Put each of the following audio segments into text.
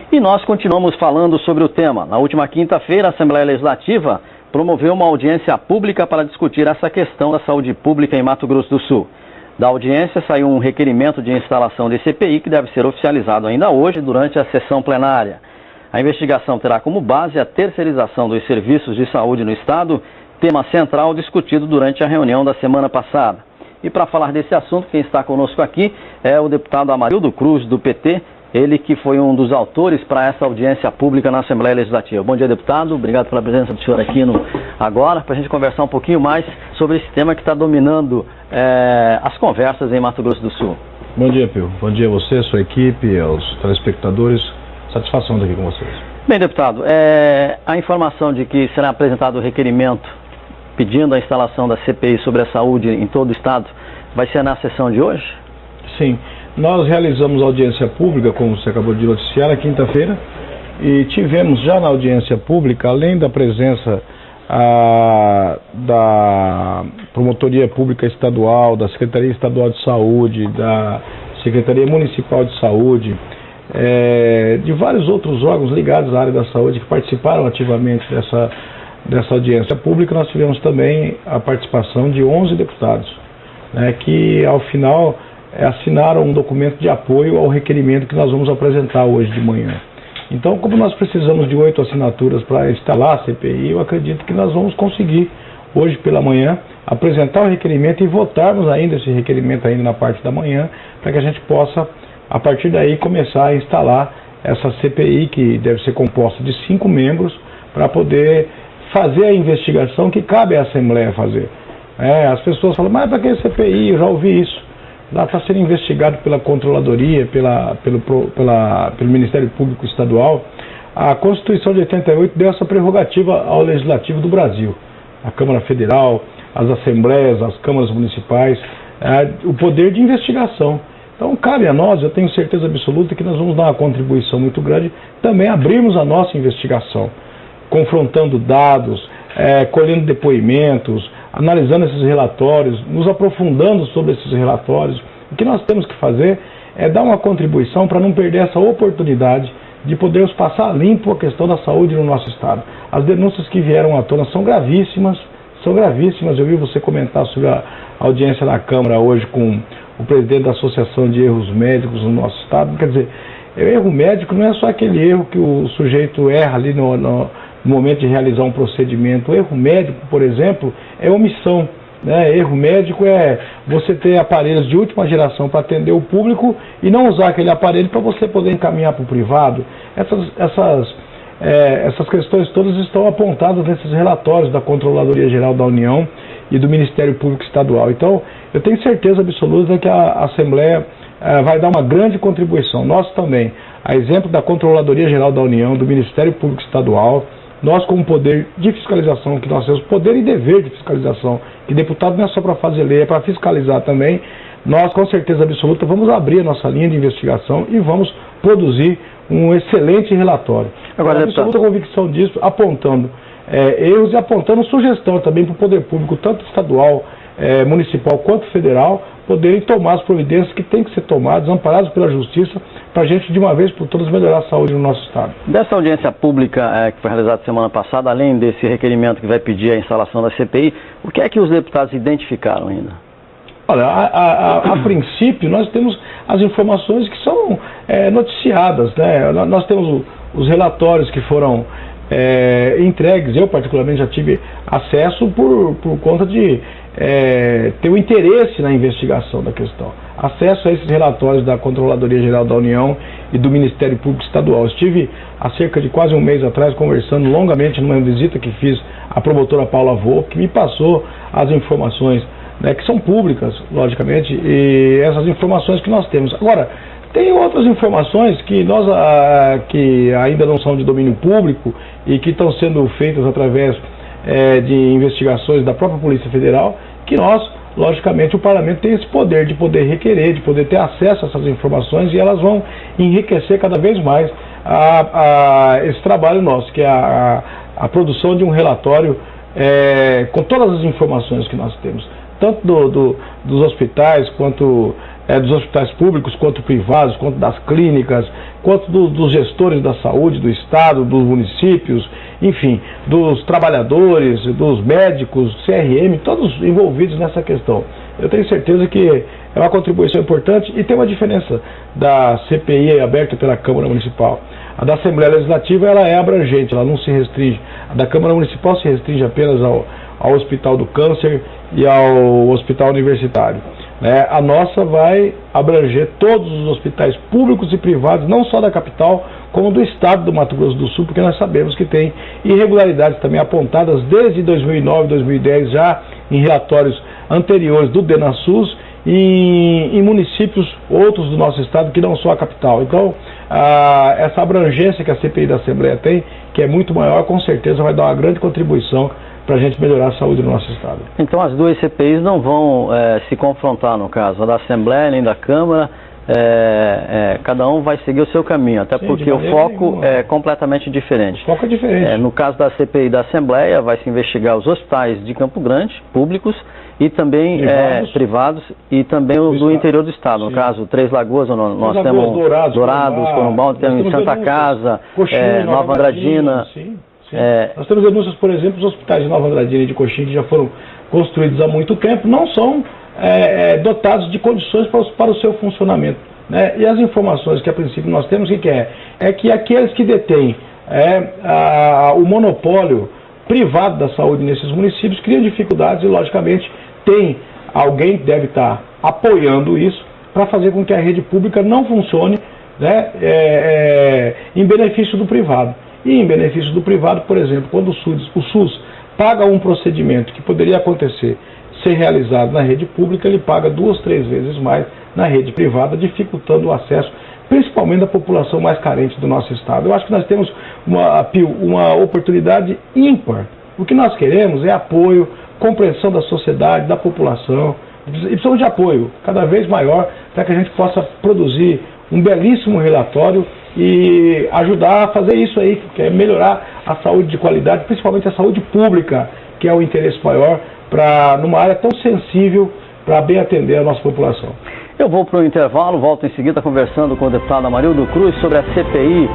E nós continuamos falando sobre o tema. Na última quinta-feira, a Assembleia Legislativa promoveu uma audiência pública para discutir essa questão da saúde pública em Mato Grosso do Sul. Da audiência saiu um requerimento de instalação de CPI que deve ser oficializado ainda hoje durante a sessão plenária. A investigação terá como base a terceirização dos serviços de saúde no Estado, tema central discutido durante a reunião da semana passada. E para falar desse assunto, quem está conosco aqui é o deputado Amarildo Cruz, do PT, ele que foi um dos autores para essa audiência pública na Assembleia Legislativa. Bom dia, deputado. Obrigado pela presença do senhor aqui agora, para a gente conversar um pouquinho mais sobre esse tema que está dominando as conversas em Mato Grosso do Sul. Bom dia, Pio. Bom dia a você, a sua equipe, aos telespectadores. Satisfação estar aqui com vocês. Bem, deputado, a informação de que será apresentado o requerimento pedindo a instalação da CPI sobre a saúde em todo o Estado vai ser na sessão de hoje? Sim. Nós realizamos audiência pública, como você acabou de noticiar, na quinta-feira, e tivemos já na audiência pública, além da presença da Promotoria Pública Estadual, da Secretaria Estadual de Saúde, da Secretaria Municipal de Saúde, de vários outros órgãos ligados à área da saúde que participaram ativamente dessa audiência pública. Nós tivemos também a participação de 11 deputados, que ao final assinaram um documento de apoio ao requerimento que nós vamos apresentar hoje de manhã. Então, como nós precisamos de 8 assinaturas para instalar a CPI, eu acredito que nós vamos conseguir, hoje pela manhã, apresentar o requerimento e votarmos ainda esse requerimento ainda na parte da manhã, para que a gente possa, a partir daí, começar a instalar essa CPI, que deve ser composta de 5 membros, para poder fazer a investigação que cabe à Assembleia fazer. As pessoas falam, mas para que CPI? Eu já ouvi isso. Lá está sendo investigado pela Controladoria, pelo Ministério Público Estadual. A Constituição de 88 deu essa prerrogativa ao Legislativo do Brasil, a Câmara Federal, as Assembleias, as Câmaras Municipais, o poder de investigação. Então cabe a nós, eu tenho certeza absoluta que nós vamos dar uma contribuição muito grande, também abrimos a nossa investigação, confrontando dados, colhendo depoimentos, analisando esses relatórios, nos aprofundando sobre esses relatórios. O que nós temos que fazer é dar uma contribuição para não perder essa oportunidade de podermos passar limpo a questão da saúde no nosso Estado. As denúncias que vieram à tona são gravíssimas, são gravíssimas. Eu vi você comentar sobre a audiência na Câmara hoje com o presidente da Associação de Erros Médicos no nosso Estado. Quer dizer, erro médico não é só aquele erro que o sujeito erra ali no momento de realizar um procedimento. O erro médico, por exemplo, é omissão. Erro médico é você ter aparelhos de última geração para atender o público e não usar aquele aparelho para você poder encaminhar para o privado. Essas questões todas estão apontadas nesses relatórios da Controladoria Geral da União e do Ministério Público Estadual. Então, eu tenho certeza absoluta que a Assembleia vai dar uma grande contribuição. Nós também, a exemplo da Controladoria Geral da União, do Ministério Público Estadual, nós, como poder de fiscalização, que nós temos poder e dever de fiscalização, que deputado não é só para fazer lei, é para fiscalizar também, nós, com certeza absoluta, vamos abrir a nossa linha de investigação e vamos produzir um excelente relatório. Agora, absoluta convicção disso, apontando erros e apontando sugestão também para o poder público, tanto estadual, municipal quanto federal, poderem tomar as providências que têm que ser tomadas, amparadas pela Justiça, para a gente, de uma vez por todas, melhorar a saúde no nosso Estado. Dessa audiência pública que foi realizada semana passada, além desse requerimento que vai pedir a instalação da CPI, o que é que os deputados identificaram ainda? Olha, a princípio, nós temos as informações que são noticiadas, Nós temos os relatórios que foram entregues. Eu, particularmente, já tive acesso por conta de ter o interesse na investigação da questão. Acesso a esses relatórios da Controladoria Geral da União e do Ministério Público Estadual. Estive há cerca de quase um mês atrás conversando longamente numa visita que fiz à promotora Paula Volpe, que me passou as informações, que são públicas, logicamente, e essas informações que nós temos. Agora, tem outras informações que ainda não são de domínio público e que estão sendo feitas através de investigações da própria Polícia Federal, que nós, logicamente, o Parlamento tem esse poder de poder requerer, de poder ter acesso a essas informações, e elas vão enriquecer cada vez mais esse trabalho nosso, que é a produção de um relatório com todas as informações que nós temos, tanto dos hospitais quanto dos hospitais públicos, quanto privados, quanto das clínicas, quanto dos gestores da saúde, do Estado, dos municípios, enfim, dos trabalhadores, dos médicos, CRM, todos envolvidos nessa questão. Eu tenho certeza que é uma contribuição importante e tem uma diferença da CPI aberta pela Câmara Municipal. A da Assembleia Legislativa ela é abrangente, ela não se restringe. A da Câmara Municipal se restringe apenas ao Hospital do Câncer e ao Hospital Universitário. A nossa vai abranger todos os hospitais públicos e privados, não só da capital, como do estado do Mato Grosso do Sul, porque nós sabemos que tem irregularidades também apontadas desde 2009, 2010, já em relatórios anteriores do DENASUS, em municípios outros do nosso estado que não só a capital. Então, essa abrangência que a CPI da Assembleia tem, que é muito maior, com certeza vai dar uma grande contribuição para a gente melhorar a saúde no nosso estado. Então as duas CPIs não vão se confrontar, no caso, a da Assembleia nem da Câmara, cada um vai seguir o seu caminho, até porque o foco é completamente diferente. O foco é diferente. No caso da CPI da Assembleia, vai se investigar os hospitais de Campo Grande, públicos, e também privados e também o do interior do estado. No caso, Três Lagoas, nós temos Dourados, Corumbá, temos Santa Casa, Nova Andradina. Nós temos denúncias, por exemplo, os hospitais de Nova Andradina e de Coxim, que já foram construídos há muito tempo, não são dotados de condições para o seu funcionamento. E as informações que a princípio nós temos, o que é que aqueles que detêm o monopólio privado da saúde nesses municípios criam dificuldades e, logicamente, alguém deve estar apoiando isso para fazer com que a rede pública não funcione em benefício do privado. E em benefício do privado, por exemplo, quando o SUS paga um procedimento que poderia ser realizado na rede pública, ele paga 2, 3 vezes mais na rede privada, dificultando o acesso, principalmente da população mais carente do nosso estado. Eu acho que nós temos uma oportunidade ímpar. O que nós queremos é apoio, compreensão da sociedade, da população, e precisamos de apoio cada vez maior para que a gente possa produzir um belíssimo relatório e ajudar a fazer isso aí, que é melhorar a saúde de qualidade, principalmente a saúde pública, que é o interesse maior, numa área tão sensível, para bem atender a nossa população. Eu vou para o intervalo, volto em seguida conversando com o deputado Amarildo Cruz sobre a CPI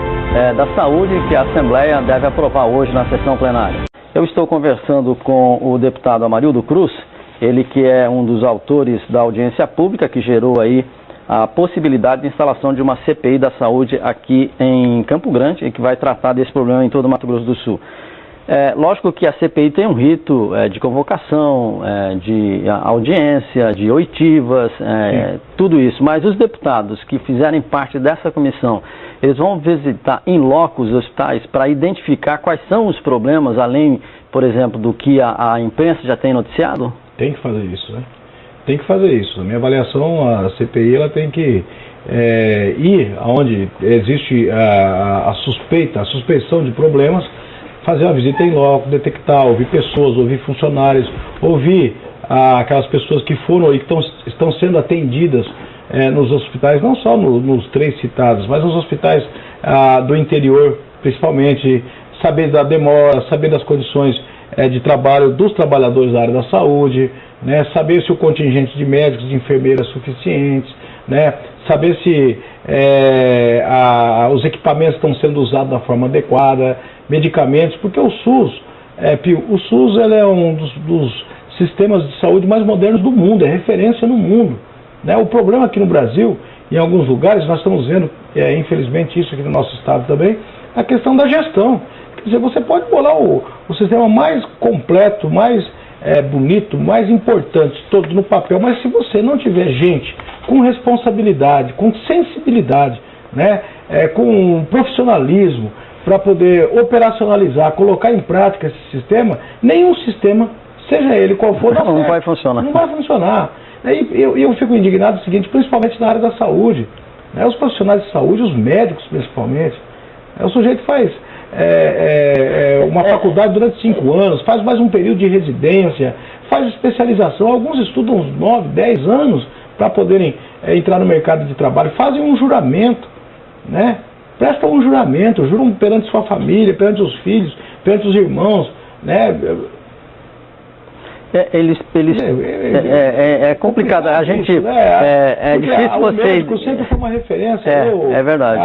da saúde que a Assembleia deve aprovar hoje na sessão plenária. Eu estou conversando com o deputado Amarildo Cruz, ele que é um dos autores da audiência pública que gerou aí a possibilidade de instalação de uma CPI da saúde aqui em Campo Grande, e que vai tratar desse problema em todo o Mato Grosso do Sul. Lógico que a CPI tem um rito de convocação, de audiência, de oitivas, tudo isso, mas os deputados que fizerem parte dessa comissão, eles vão visitar em loco os hospitais para identificar quais são os problemas, além, por exemplo, do que a imprensa já tem noticiado? Tem que fazer isso, né? Tem que fazer isso. Na minha avaliação, a CPI ela tem que ir aonde existe a suspeição de problemas, fazer uma visita em loco, detectar, ouvir pessoas, ouvir funcionários, ouvir aquelas pessoas que foram e que estão sendo atendidas nos hospitais, não só nos 3 citados, mas nos hospitais do interior, principalmente, saber da demora, saber das condições de trabalho dos trabalhadores da área da saúde, saber se o contingente de médicos e enfermeiras é suficiente, saber se os equipamentos estão sendo usados da forma adequada, medicamentos, porque o SUS ele é um dos sistemas de saúde mais modernos do mundo, é referência no mundo. O problema aqui no Brasil, em alguns lugares, nós estamos vendo, infelizmente isso aqui no nosso estado também, a questão da gestão. Quer dizer, você pode bolar o sistema mais completo, mais bonito, mais importante, todo no papel, mas se você não tiver gente com responsabilidade, com sensibilidade, com profissionalismo, para poder operacionalizar, colocar em prática esse sistema, nenhum sistema, seja ele qual for, não vai funcionar. Não vai funcionar. E eu fico indignado o seguinte, principalmente na área da saúde, os profissionais de saúde, os médicos principalmente, o sujeito faz uma faculdade durante 5 anos, faz mais um período de residência, faz especialização, alguns estudam uns 9, 10 anos para poderem entrar no mercado de trabalho, fazem um juramento, prestam um juramento, juram perante sua família, perante os filhos, perante os irmãos, É complicado. A gente é difícil você. O médico sempre foi uma referência. É verdade.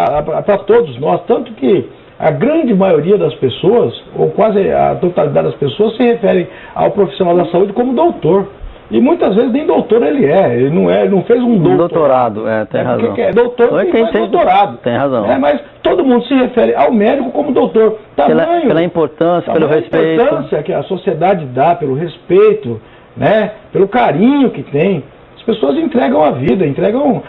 Para todos nós, tanto que a grande maioria das pessoas, ou quase a totalidade das pessoas, se refere ao profissional da saúde como doutor. E muitas vezes nem doutor ele não fez um doutorado. Tem razão. Porque é doutor que faz doutorado. Tem razão. Mas todo mundo se refere ao médico como doutor. Pela importância, pelo respeito. Pela importância que a sociedade dá, pelo respeito, né, pelo carinho que tem. As pessoas entregam a vida, entregam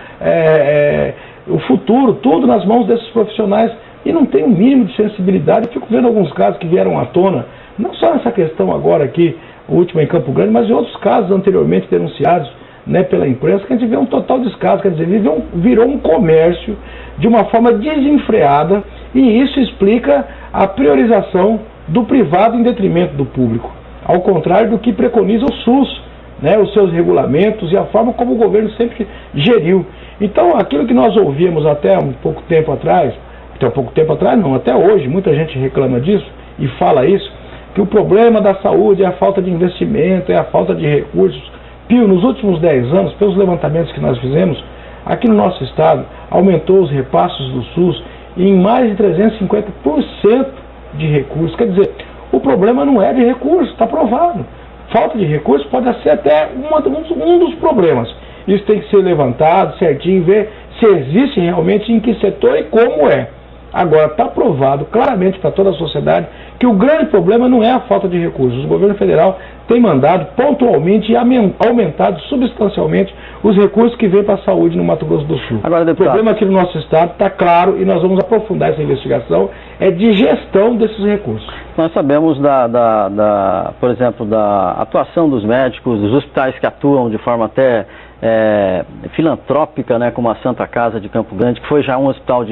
o futuro, tudo nas mãos desses profissionais. E não tem um mínimo de sensibilidade. Eu fico vendo alguns casos que vieram à tona, não só nessa questão agora aqui, o último em Campo Grande, mas em outros casos anteriormente denunciados, né, pela imprensa, que a gente vê um total descaso, quer dizer, virou um comércio de uma forma desenfreada, e isso explica a priorização do privado em detrimento do público, ao contrário do que preconiza o SUS, né, os seus regulamentos e a forma como o governo sempre geriu. Então, aquilo que nós ouvíamos até pouco tempo atrás não, até hoje, muita gente reclama disso e fala isso, que o problema da saúde é a falta de investimento, é a falta de recursos. Pio, nos últimos 10 anos, pelos levantamentos que nós fizemos, aqui no nosso estado, aumentou os repasses do SUS em mais de 350% de recursos. Quer dizer, o problema não é de recursos, está provado. Falta de recursos pode ser até um dos problemas. Isso tem que ser levantado certinho, ver se existe realmente, em que setor e como é. Agora, está provado claramente para toda a sociedade que o grande problema não é a falta de recursos. O governo federal tem mandado pontualmente e aumentado substancialmente os recursos que vêm para a saúde no Mato Grosso do Sul. Agora, deputado, o problema aqui no nosso estado está claro e nós vamos aprofundar essa investigação, é de gestão desses recursos. Nós sabemos, por exemplo, da atuação dos médicos, dos hospitais que atuam de forma até filantrópica, né, como a Santa Casa de Campo Grande, que foi já um hospital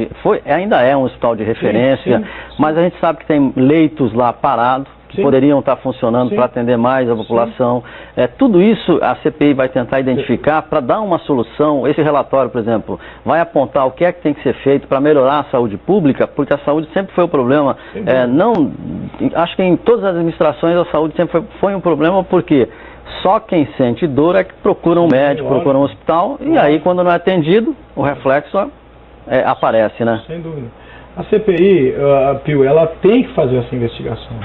ainda é um hospital de referência, sim. Mas a gente sabe que tem leitos lá parados, que poderiam estar funcionando para atender mais a população. Tudo isso a CPI vai tentar identificar para dar uma solução. Esse relatório, por exemplo, vai apontar o que é que tem que ser feito para melhorar a saúde pública, porque a saúde sempre foi o problema. Acho que em todas as administrações a saúde sempre foi um problema, porque só quem sente dor é que procura um médico, procura um hospital, e aí quando não é atendido, o reflexo aparece, né? Sem dúvida. A CPI, Pio, ela tem que fazer essa investigação.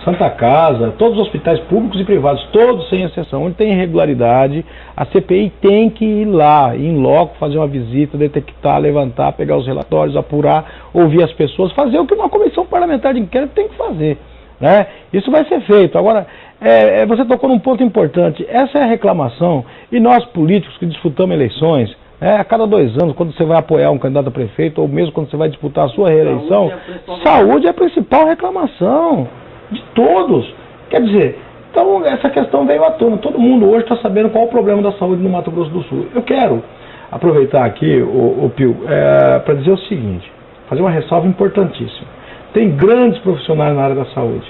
Santa Casa, todos os hospitais públicos e privados, todos sem exceção, onde tem irregularidade, a CPI tem que ir lá, em loco, fazer uma visita, detectar, levantar, pegar os relatórios, apurar, ouvir as pessoas, fazer o que uma comissão parlamentar de inquérito tem que fazer, né? Isso vai ser feito. Agora, você tocou num ponto importante, essa é a reclamação, e nós políticos que disputamos eleições, a cada 2 anos, quando você vai apoiar um candidato a prefeito, ou mesmo quando você vai disputar a sua reeleição, saúde é a principal reclamação de todos. Quer dizer, então essa questão veio à tona. Todo mundo hoje está sabendo qual é o problema da saúde no Mato Grosso do Sul. Eu quero aproveitar aqui, Pio, para dizer o seguinte, fazer uma ressalva importantíssima. Tem grandes profissionais na área da saúde.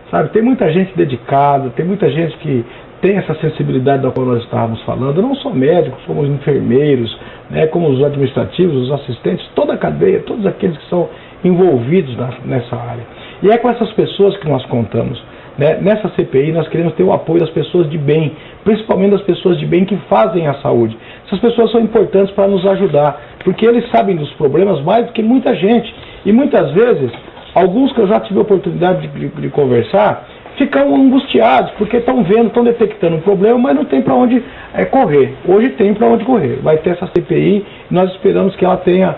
Sabe, tem muita gente dedicada, tem muita gente que tem essa sensibilidade da qual nós estávamos falando, não só médicos, como os enfermeiros, né, como os administrativos, os assistentes, toda a cadeia, todos aqueles que são envolvidos nessa área. E é com essas pessoas que nós contamos. Né? Nessa CPI nós queremos ter o apoio das pessoas de bem, principalmente das pessoas de bem que fazem a saúde. Essas pessoas são importantes para nos ajudar, porque eles sabem dos problemas mais do que muita gente. E muitas vezes, alguns que eu já tive a oportunidade de conversar, ficam angustiados, porque estão vendo, estão detectando um problema, mas não tem para onde correr. Hoje tem para onde correr. Vai ter essa CPI, e nós esperamos que ela tenha,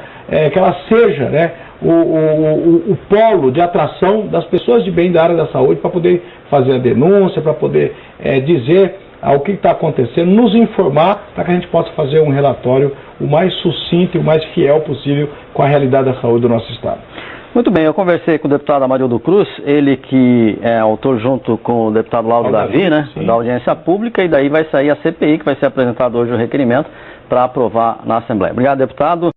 que ela seja, né, o polo de atração das pessoas de bem da área da saúde para poder fazer a denúncia, para poder dizer o que está acontecendo, nos informar para que a gente possa fazer um relatório o mais sucinto e o mais fiel possível com a realidade da saúde do nosso estado. Muito bem, eu conversei com o deputado Amarildo Cruz, ele que é autor junto com o deputado Lauro Davi, né, da audiência pública, e daí vai sair a CPI, que vai ser apresentado hoje o requerimento para aprovar na Assembleia. Obrigado, deputado.